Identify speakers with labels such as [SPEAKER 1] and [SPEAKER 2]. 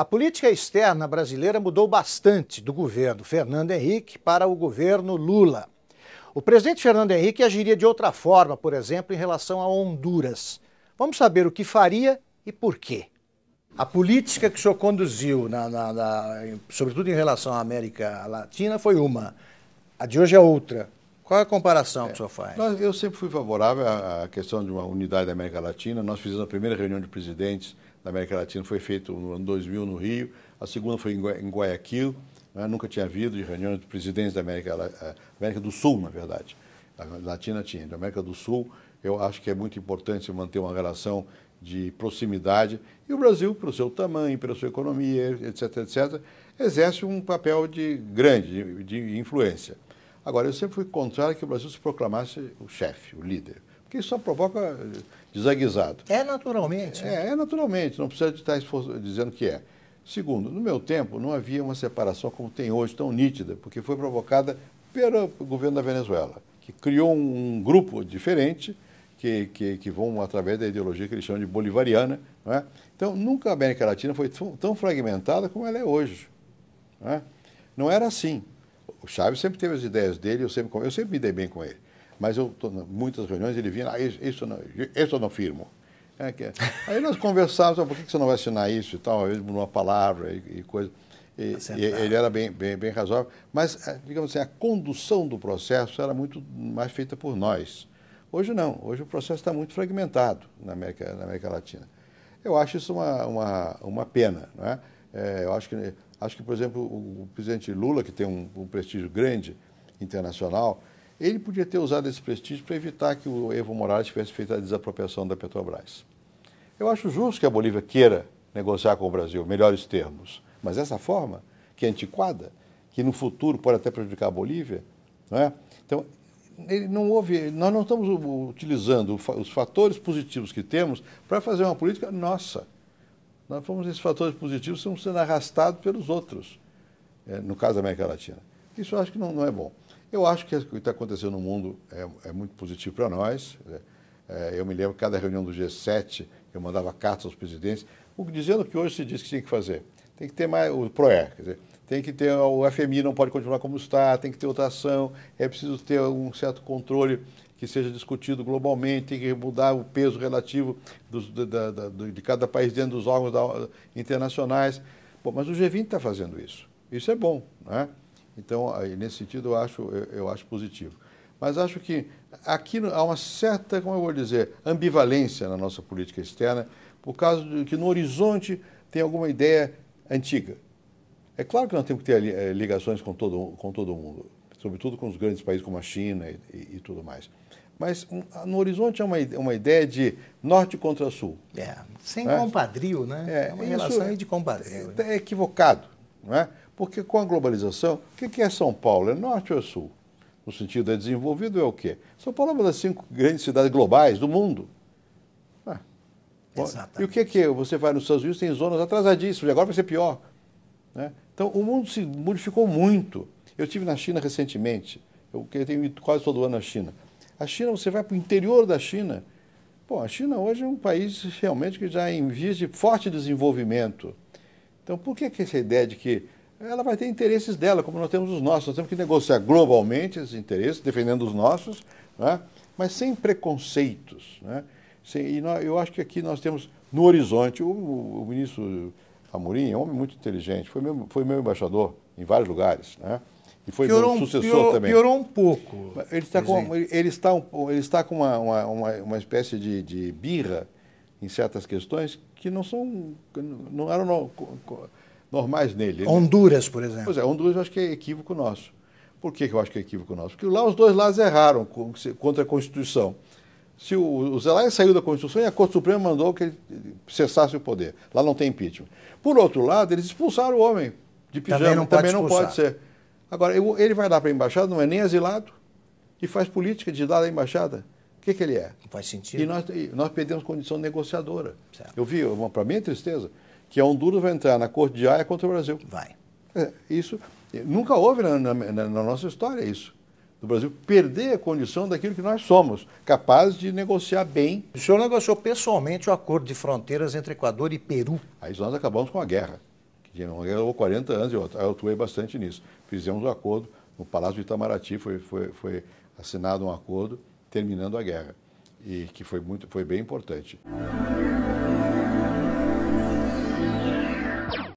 [SPEAKER 1] A política externa brasileira mudou bastante do governo Fernando Henrique para o governo Lula. O presidente Fernando Henrique agiria de outra forma, por exemplo, em relação a Honduras. Vamos saber o que faria e por quê. A política que o senhor conduziu, sobretudo em relação à América Latina, foi uma. A de hoje é outra. Qual é a comparação que o senhor faz?
[SPEAKER 2] Eu sempre fui favorável à questão de uma unidade da América Latina. Nós fizemos a primeira reunião de presidentes da América Latina, foi feita no ano 2000 no Rio. A segunda foi em Guayaquil. Nunca tinha havido de reunião de presidentes da América do Sul, na verdade. A Latina tinha. Da América do Sul, eu acho que é muito importante manter uma relação de proximidade. E o Brasil, pelo seu tamanho, pela sua economia, etc., exerce um papel grande de influência. Agora, eu sempre fui contrário que o Brasil se proclamasse o chefe, o líder, porque isso só provoca desaguisado.
[SPEAKER 1] É naturalmente.
[SPEAKER 2] É naturalmente, não precisa estar dizendo que é. Segundo, no meu tempo não havia uma separação como tem hoje, tão nítida, porque foi provocada pelo governo da Venezuela, que criou um grupo diferente, que vão através da ideologia que eles chamam de bolivariana. Não é? Então, nunca a América Latina foi tão fragmentada como ela é hoje. Não era assim. O Chávez sempre teve as ideias dele, eu sempre me dei bem com ele. Mas em muitas reuniões ele vinha, isso eu não firmo. Aí nós conversávamos, por que você não vai assinar isso e tal, às vezes uma palavra e coisa. E ele era bem razoável. Mas, digamos assim, a condução do processo era muito mais feita por nós. Hoje não, hoje o processo está muito fragmentado na América Latina. Eu acho isso uma pena, não é? Eu acho que, por exemplo, o presidente Lula, que tem um prestígio grande internacional, ele podia ter usado esse prestígio para evitar que o Evo Morales tivesse feito a desapropriação da Petrobras. Eu acho justo que a Bolívia queira negociar com o Brasil melhores termos, mas dessa forma, que é antiquada, que no futuro pode até prejudicar a Bolívia, não é? Então, nós não estamos utilizando os fatores positivos que temos para fazer uma política nossa. Nós fomos esses fatores positivos estão sendo arrastados pelos outros, no caso da América Latina. Isso eu acho que não é bom. Eu acho que o que está acontecendo no mundo é muito positivo para nós. Eu me lembro que cada reunião do G7 eu mandava cartas aos presidentes, dizendo que hoje se diz que tinha que fazer. Tem que ter mais o PROER, quer dizer, tem que ter o FMI, não pode continuar como está, tem que ter outra ação, é preciso ter um certo controle que seja discutido globalmente, tem que mudar o peso relativo de cada país dentro dos órgãos internacionais. Bom, mas o G20 está fazendo isso. Isso é bom, né? Então, nesse sentido, eu acho positivo. Mas acho que aqui há uma certa, como eu vou dizer, ambivalência na nossa política externa, por causa de que no horizonte tem alguma ideia antiga. É claro que nós temos que ter ligações com todo mundo, sobretudo com os grandes países como a China e tudo mais. Mas no horizonte é uma ideia de norte contra sul.
[SPEAKER 1] Sem compadrio, né? É uma relação aí de compadrio.
[SPEAKER 2] É equivocado, não é? Porque com a globalização, o que é São Paulo? É norte ou é sul? No sentido, é desenvolvido ou é o quê? São Paulo é uma das 5 grandes cidades globais do mundo. E o que você vai nos Estados Unidos, tem zonas atrasadíssimas, e agora vai ser pior. Né? Então, o mundo se modificou muito. Eu estive na China recentemente, eu tenho ido quase todo ano na China. A China, você vai para o interior da China. A China hoje é um país realmente que já em vias de forte desenvolvimento. Então, por que essa ideia de que ela vai ter interesses dela, como nós temos os nossos? Nós temos que negociar globalmente esses interesses, defendendo os nossos, né? Mas sem preconceitos. Né? Eu acho que aqui nós temos, no horizonte, o ministro Amorim é um homem muito inteligente, foi meu embaixador em vários lugares, né? E foi meu sucessor também.
[SPEAKER 1] Piorou um pouco.
[SPEAKER 2] Ele está com uma espécie de birra em certas questões que não eram normais nele.
[SPEAKER 1] Honduras, por exemplo.
[SPEAKER 2] Pois é, Honduras eu acho que é equívoco nosso. Por que eu acho que é equívoco nosso? Porque lá os dois lados erraram contra a Constituição. Se o Zelaya saiu da Constituição e a Corte Suprema mandou que ele cessasse o poder. Lá não tem impeachment. Por outro lado, eles expulsaram o homem de pijama. Também não pode ser. Agora, ele vai lá para a embaixada, não é nem asilado, e faz política de dar à embaixada. O que ele é?
[SPEAKER 1] Não faz sentido.
[SPEAKER 2] E nós perdemos condição negociadora.
[SPEAKER 1] Certo.
[SPEAKER 2] Eu vi, para mim é tristeza, que a Honduras vai entrar na Corte de Haia contra o Brasil.
[SPEAKER 1] Vai.
[SPEAKER 2] Isso nunca houve na nossa história isso. Do Brasil perder a condição daquilo que nós somos, capazes de negociar bem.
[SPEAKER 1] O senhor negociou pessoalmente o acordo de fronteiras entre Equador e Peru.
[SPEAKER 2] Aí nós acabamos com a guerra. Uma guerra levou 40 anos e eu atuei bastante nisso. Fizemos um acordo no Palácio do Itamaraty, foi assinado um acordo terminando a guerra, e que foi bem importante.